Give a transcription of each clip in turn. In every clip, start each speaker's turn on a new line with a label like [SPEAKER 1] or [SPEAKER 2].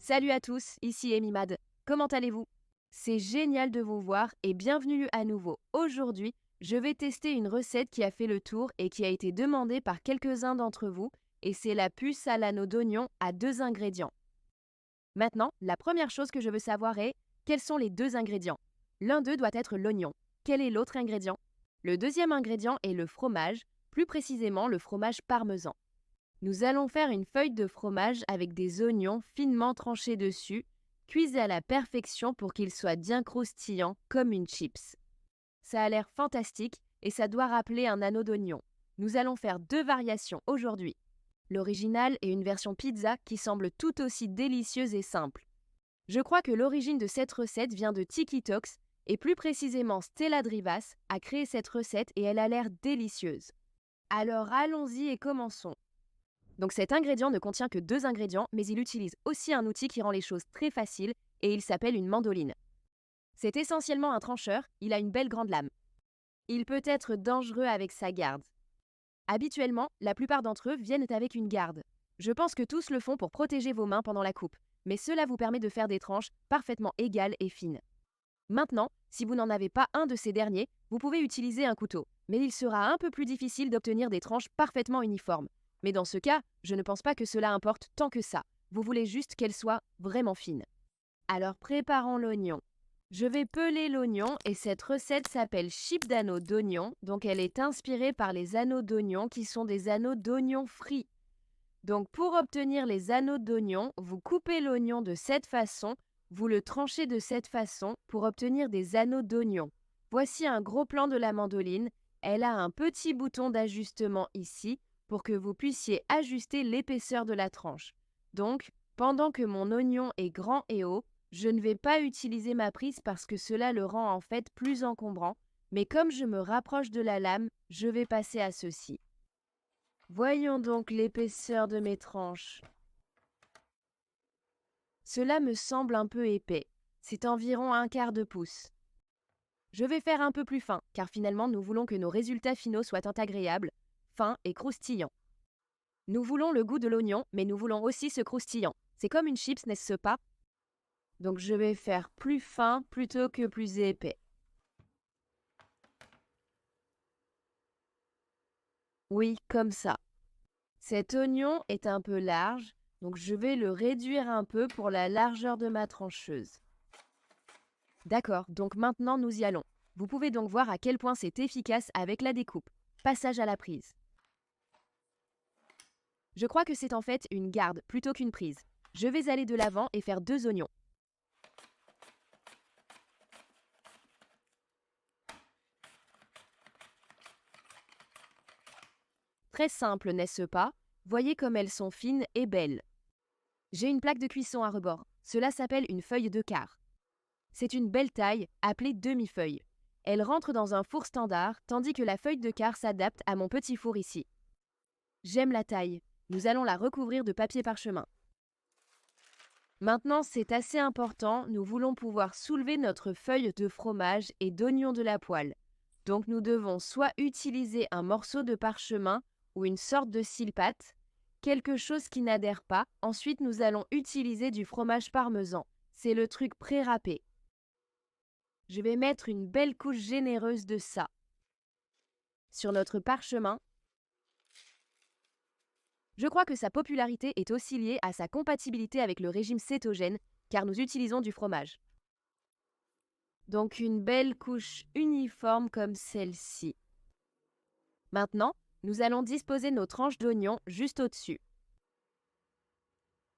[SPEAKER 1] Salut à tous, ici Amy Mad. Comment allez-vous? C'est génial de vous voir et bienvenue à nouveau. Aujourd'hui, je vais tester une recette qui a fait le tour et qui a été demandée par quelques-uns d'entre vous, et c'est la puce à l'anneau d'oignon à 2 ingrédients. Maintenant, la première chose que je veux savoir est quels sont les 2 ingrédients? L'un d'eux doit être l'oignon. Quel est l'autre ingrédient? Le deuxième ingrédient est le fromage, plus précisément le fromage parmesan. Nous allons faire une feuille de fromage avec des oignons finement tranchés dessus, cuits à la perfection pour qu'ils soient bien croustillants comme une chips. Ça a l'air fantastique et ça doit rappeler un anneau d'oignon. Nous allons faire 2 variations aujourd'hui. L'original et une version pizza qui semble tout aussi délicieuse et simple. Je crois que l'origine de cette recette vient de TikToks et plus précisément Stella Drivas a créé cette recette et elle a l'air délicieuse. Alors allons-y et commençons. Donc cet ingrédient ne contient que 2 ingrédients, mais il utilise aussi un outil qui rend les choses très faciles et il s'appelle une mandoline. C'est essentiellement un trancheur, il a une belle grande lame. Il peut être dangereux avec sa garde. Habituellement, la plupart d'entre eux viennent avec une garde. Je pense que tous le font pour protéger vos mains pendant la coupe, mais cela vous permet de faire des tranches parfaitement égales et fines. Maintenant, si vous n'en avez pas un de ces derniers, vous pouvez utiliser un couteau, mais il sera un peu plus difficile d'obtenir des tranches parfaitement uniformes. Mais dans ce cas, je ne pense pas que cela importe tant que ça. Vous voulez juste qu'elles soient vraiment fines. Alors préparons l'oignon. Je vais peler l'oignon et cette recette s'appelle chip d'anneaux d'oignon, donc elle est inspirée par les anneaux d'oignon qui sont des anneaux d'oignon frits. Donc pour obtenir les anneaux d'oignon, vous coupez l'oignon de cette façon, vous le tranchez de cette façon pour obtenir des anneaux d'oignon. Voici un gros plan de la mandoline. Elle a un petit bouton d'ajustement ici pour que vous puissiez ajuster l'épaisseur de la tranche. Donc, pendant que mon oignon est grand et haut, je ne vais pas utiliser ma prise parce que cela le rend en fait plus encombrant, mais comme je me rapproche de la lame, je vais passer à ceci. Voyons donc l'épaisseur de mes tranches. Cela me semble un peu épais. C'est environ 1/4 de pouce. Je vais faire un peu plus fin, car finalement nous voulons que nos résultats finaux soient agréables, fins et croustillants. Nous voulons le goût de l'oignon, mais nous voulons aussi ce croustillant. C'est comme une chips, n'est-ce pas? Donc je vais faire plus fin plutôt que plus épais. Oui, comme ça. Cet oignon est un peu large, donc je vais le réduire un peu pour la largeur de ma trancheuse. D'accord, donc maintenant nous y allons. Vous pouvez donc voir à quel point c'est efficace avec la découpe. Passage à la prise. Je crois que c'est en fait une garde plutôt qu'une prise. Je vais aller de l'avant et faire 2 oignons. Très simple, n'est-ce pas? Voyez comme elles sont fines et belles. J'ai une plaque de cuisson à rebord. Cela s'appelle une feuille de quart. C'est une belle taille, appelée demi-feuille. Elle rentre dans un four standard, tandis que la feuille de quart s'adapte à mon petit four ici. J'aime la taille. Nous allons la recouvrir de papier parchemin. Maintenant, c'est assez important, nous voulons pouvoir soulever notre feuille de fromage et d'oignon de la poêle. Donc nous devons soit utiliser un morceau de parchemin ou une sorte de sile-pâte, quelque chose qui n'adhère pas. Ensuite, nous allons utiliser du fromage parmesan. C'est le truc pré-râpé. Je vais mettre une belle couche généreuse de ça sur notre parchemin. Je crois que sa popularité est aussi liée à sa compatibilité avec le régime cétogène, car nous utilisons du fromage. Donc une belle couche uniforme comme celle-ci. Maintenant, nous allons disposer nos tranches d'oignons juste au-dessus.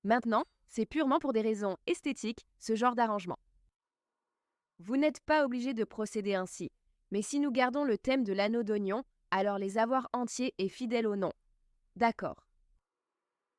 [SPEAKER 1] Maintenant, c'est purement pour des raisons esthétiques, ce genre d'arrangement. Vous n'êtes pas obligé de procéder ainsi, mais si nous gardons le thème de l'anneau d'oignon, alors les avoir entiers est fidèle au nom. D'accord.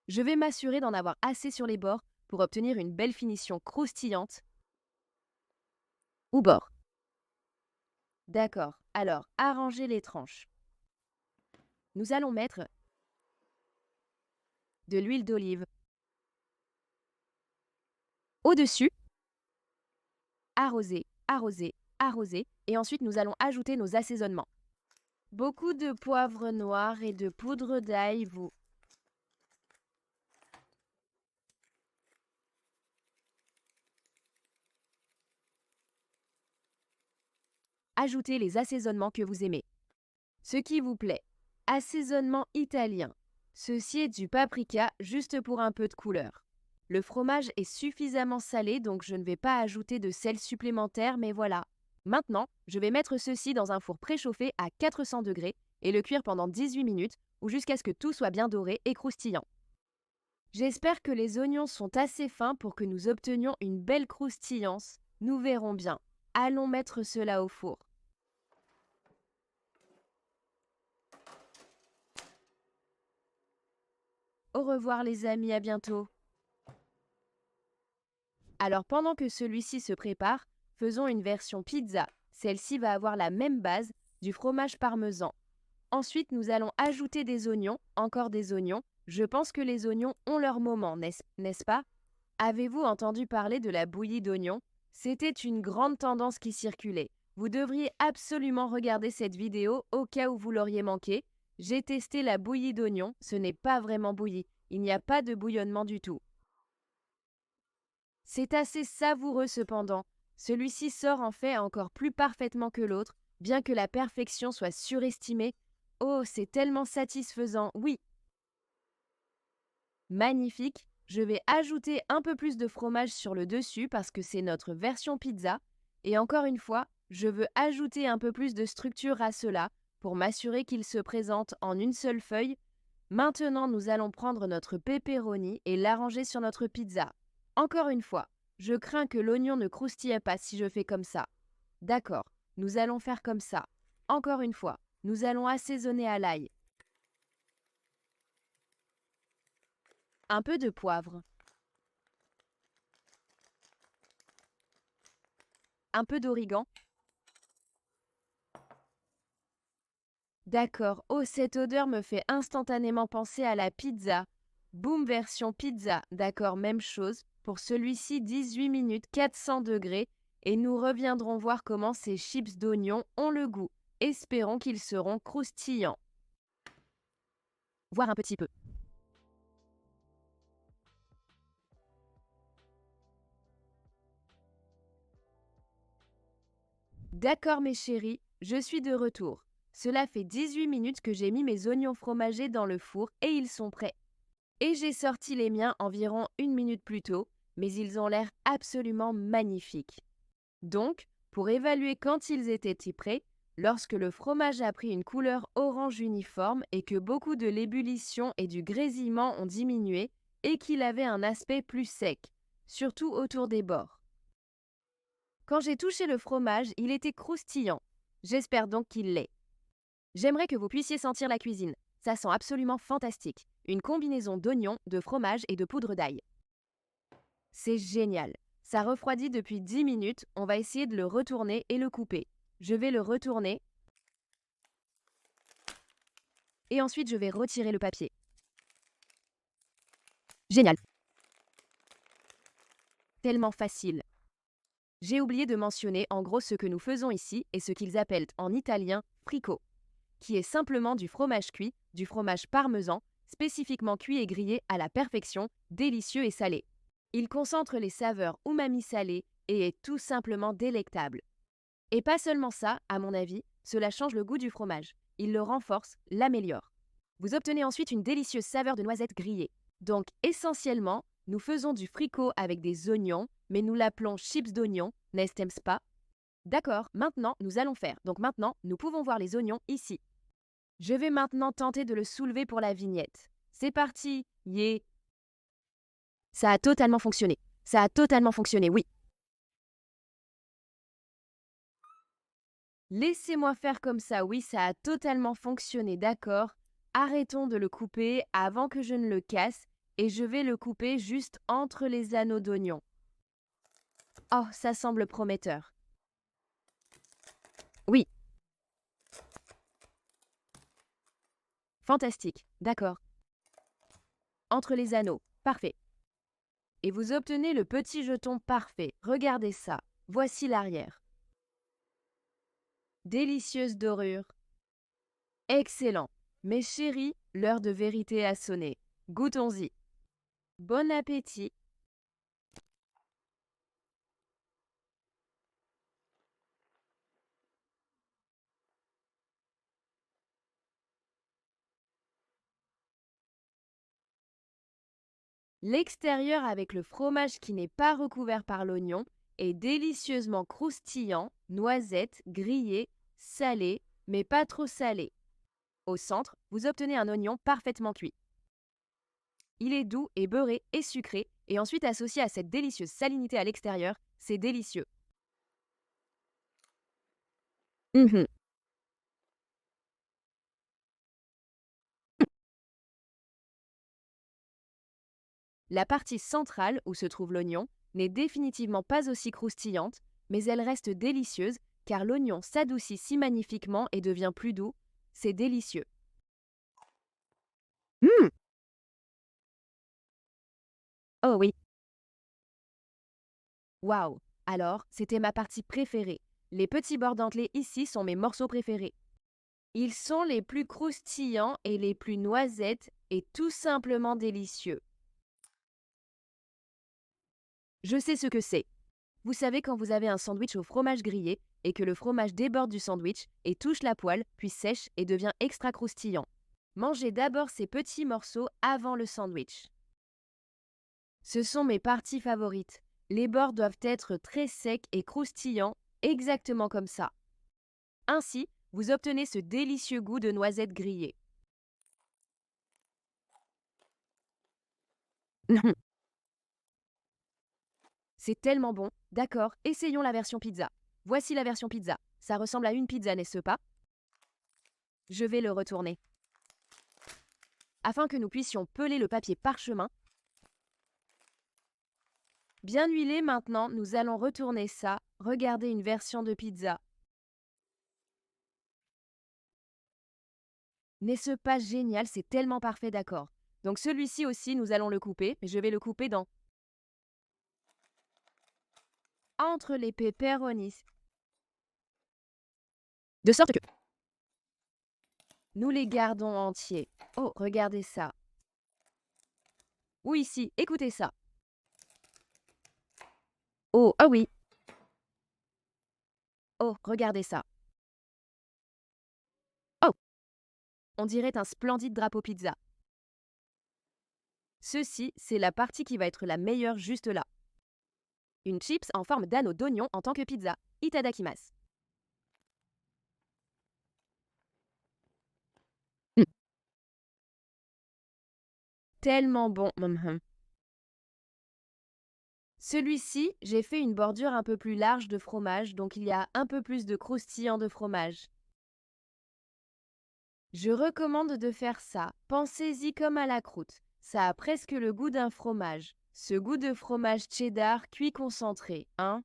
[SPEAKER 1] Je vais m'assurer d'en avoir assez sur les bords pour obtenir une belle finition croustillante ou bord. D'accord, alors arrangez les tranches. Nous allons mettre de l'huile d'olive au-dessus, arroser, arroser, arroser, et ensuite nous allons ajouter nos assaisonnements. Beaucoup de poivre noir et de poudre d'ail, vous. ajoutez les assaisonnements que vous aimez. Ce qui vous plaît. Assaisonnement italien. Ceci est du paprika juste pour un peu de couleur. Le fromage est suffisamment salé donc je ne vais pas ajouter de sel supplémentaire mais voilà. Maintenant, je vais mettre ceci dans un four préchauffé à 400 degrés et le cuire pendant 18 minutes ou jusqu'à ce que tout soit bien doré et croustillant. J'espère que les oignons sont assez fins pour que nous obtenions une belle croustillance. Nous verrons bien. Allons mettre cela au four. Au revoir les amis, à bientôt. Alors pendant que celui-ci se prépare, faisons une version pizza. Celle-ci va avoir la même base, du fromage parmesan. Ensuite, nous allons ajouter des oignons, encore des oignons. Je pense que les oignons ont leur moment, n'est-ce pas? Avez-vous entendu parler de la bouillie d'oignons? C'était une grande tendance qui circulait. Vous devriez absolument regarder cette vidéo au cas où vous l'auriez manqué. J'ai testé la bouillie d'oignons, ce n'est pas vraiment bouilli. Il n'y a pas de bouillonnement du tout. C'est assez savoureux cependant. Celui-ci sort en fait encore plus parfaitement que l'autre, bien que la perfection soit surestimée. Oh, c'est tellement satisfaisant, oui. Magnifique. Je vais ajouter un peu plus de fromage sur le dessus parce que c'est notre version pizza. Et encore une fois, je veux ajouter un peu plus de structure à cela pour m'assurer qu'il se présente en une seule feuille. Maintenant, nous allons prendre notre pepperoni et l'arranger sur notre pizza. Encore une fois, je crains que l'oignon ne croustille pas si je fais comme ça. D'accord, nous allons faire comme ça. Encore une fois, nous allons assaisonner à l'ail. Un peu de poivre. Un peu d'origan. D'accord, oh cette odeur me fait instantanément penser à la pizza. Boom version pizza, d'accord, même chose. Pour celui-ci, 18 minutes, 400 degrés. Et nous reviendrons voir comment ces chips d'oignon ont le goût. Espérons qu'ils seront croustillants. Voir un petit peu. D'accord mes chéris, je suis de retour. Cela fait 18 minutes que j'ai mis mes oignons fromagés dans le four et ils sont prêts. Et j'ai sorti les miens environ 1 minute plus tôt, mais ils ont l'air absolument magnifiques. Donc, pour évaluer quand ils étaient prêts, lorsque le fromage a pris une couleur orange uniforme et que beaucoup de l'ébullition et du grésillement ont diminué et qu'il avait un aspect plus sec, surtout autour des bords. Quand j'ai touché le fromage, il était croustillant. J'espère donc qu'il l'est. J'aimerais que vous puissiez sentir la cuisine. Ça sent absolument fantastique. Une combinaison d'oignons, de fromage et de poudre d'ail. C'est génial. Ça refroidit depuis 10 minutes. On va essayer de le retourner et le couper. Je vais le retourner. Et ensuite, je vais retirer le papier. Génial. Tellement facile. J'ai oublié de mentionner en gros ce que nous faisons ici et ce qu'ils appellent en italien frico, qui est simplement du fromage cuit, du fromage parmesan, spécifiquement cuit et grillé à la perfection, délicieux et salé. Il concentre les saveurs umami salées et est tout simplement délectable. Et pas seulement ça, à mon avis, cela change le goût du fromage. Il le renforce, l'améliore. Vous obtenez ensuite une délicieuse saveur de noisettes grillées. Donc essentiellement, nous faisons du fricot avec des oignons, mais nous l'appelons chips d'oignons, n'est-ce pas? D'accord, maintenant nous allons faire. Donc maintenant, nous pouvons voir les oignons ici. Je vais maintenant tenter de le soulever pour la vignette. C'est parti, yeah! Ça a totalement fonctionné. Ça a totalement fonctionné, oui. Laissez-moi faire comme ça, oui, ça a totalement fonctionné, d'accord. Arrêtons de le couper avant que je ne le casse et je vais le couper juste entre les anneaux d'oignon. Oh, ça semble prometteur. Oui. Fantastique, d'accord. Entre les anneaux, parfait. Et vous obtenez le petit jeton parfait. Regardez ça. Voici l'arrière. Délicieuse dorure. Excellent. Mes chéris, l'heure de vérité a sonné. Goûtons-y. Bon appétit. L'extérieur avec le fromage qui n'est pas recouvert par l'oignon est délicieusement croustillant, noisette, grillé, salé, mais pas trop salé. Au centre, vous obtenez un oignon parfaitement cuit. Il est doux et beurré et sucré, et ensuite associé à cette délicieuse salinité à l'extérieur, c'est délicieux. Mhm. La partie centrale, où se trouve l'oignon, n'est définitivement pas aussi croustillante, mais elle reste délicieuse car l'oignon s'adoucit si magnifiquement et devient plus doux. C'est délicieux. Mm. Oh oui. Waouh! Alors, c'était ma partie préférée. Les petits bords dentelés ici sont mes morceaux préférés. Ils sont les plus croustillants et les plus noisettes et tout simplement délicieux. Je sais ce que c'est. Vous savez quand vous avez un sandwich au fromage grillé et que le fromage déborde du sandwich et touche la poêle, puis sèche et devient extra croustillant. Mangez d'abord ces petits morceaux avant le sandwich. Ce sont mes parties favorites. Les bords doivent être très secs et croustillants, exactement comme ça. Ainsi, vous obtenez ce délicieux goût de noisettes grillées. C'est tellement bon. D'accord, essayons la version pizza. Voici la version pizza. Ça ressemble à une pizza, n'est-ce pas? Je vais le retourner. Afin que nous puissions peler le papier parchemin. Bien huilé maintenant, nous allons retourner ça. Regardez une version de pizza. N'est-ce pas génial? C'est tellement parfait, d'accord. Donc celui-ci aussi, nous allons le couper, mais je vais le couper entre les pepperonis. De sorte que nous les gardons entiers. Oh, regardez ça. Ou ici, écoutez ça. Oh, ah oui. Oh, regardez ça. Oh, on dirait un splendide drapeau pizza. Ceci, c'est la partie qui va être la meilleure juste là. Une chips en forme d'anneau d'oignon en tant que pizza. Itadakimasu. Mm. Tellement bon. Celui-ci, j'ai fait une bordure un peu plus large de fromage, donc il y a un peu plus de croustillant de fromage. Je recommande de faire ça. Pensez-y comme à la croûte. Ça a presque le goût d'un fromage. Ce goût de fromage cheddar cuit concentré, hein?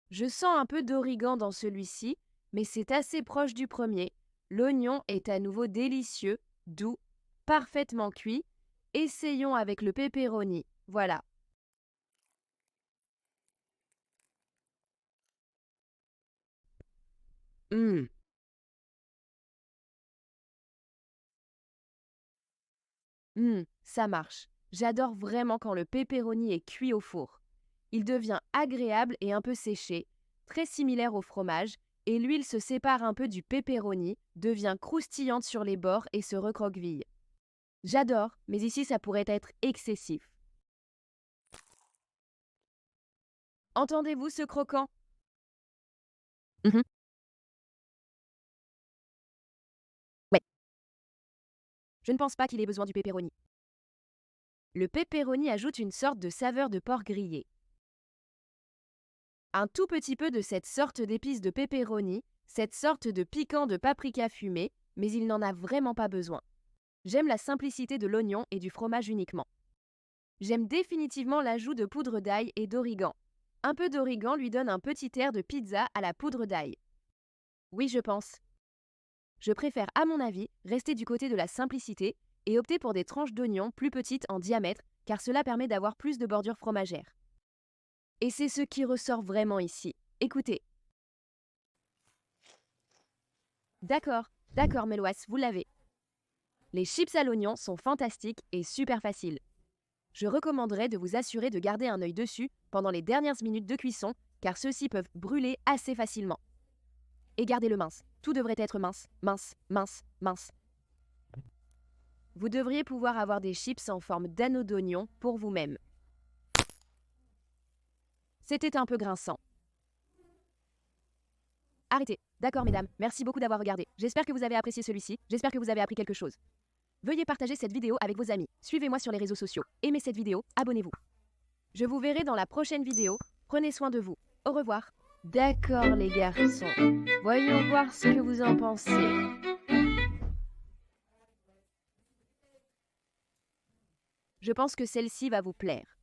[SPEAKER 1] Je sens un peu d'origan dans celui-ci, mais c'est assez proche du premier. L'oignon est à nouveau délicieux, doux, parfaitement cuit. Essayons avec le pepperoni. Voilà. Hum, ça marche. J'adore vraiment quand le pepperoni est cuit au four. Il devient agréable et un peu séché, très similaire au fromage, et l'huile se sépare un peu du pepperoni, devient croustillante sur les bords et se recroqueville. J'adore, mais ici ça pourrait être excessif. Entendez-vous ce croquant? Mhm. Ouais, je ne pense pas qu'il ait besoin du pepperoni. Le pepperoni ajoute une sorte de saveur de porc grillé. Un tout petit peu de cette sorte d'épice de pepperoni, cette sorte de piquant de paprika fumé, mais il n'en a vraiment pas besoin. J'aime la simplicité de l'oignon et du fromage uniquement. J'aime définitivement l'ajout de poudre d'ail et d'origan. Un peu d'origan lui donne un petit air de pizza à la poudre d'ail. Oui, je pense. Je préfère, à mon avis, rester du côté de la simplicité et opter pour des tranches d'oignon plus petites en diamètre, car cela permet d'avoir plus de bordure fromagère. Et c'est ce qui ressort vraiment ici. Écoutez. D'accord, Meloas, vous l'avez. Les chips à l'oignon sont fantastiques et super faciles. Je recommanderais de vous assurer de garder un œil dessus pendant les dernières minutes de cuisson, car ceux-ci peuvent brûler assez facilement. Et gardez-le mince. Tout devrait être mince, mince, mince, mince. Vous devriez pouvoir avoir des chips en forme d'anneau d'oignon pour vous-même. C'était un peu grinçant. Arrêtez. D'accord, mesdames. Merci beaucoup d'avoir regardé. J'espère que vous avez apprécié celui-ci. J'espère que vous avez appris quelque chose. Veuillez partager cette vidéo avec vos amis. Suivez-moi sur les réseaux sociaux. Aimez cette vidéo. Abonnez-vous. Je vous verrai dans la prochaine vidéo. Prenez soin de vous. Au revoir. D'accord, les garçons. Voyons voir ce que vous en pensez. Je pense que celle-ci va vous plaire.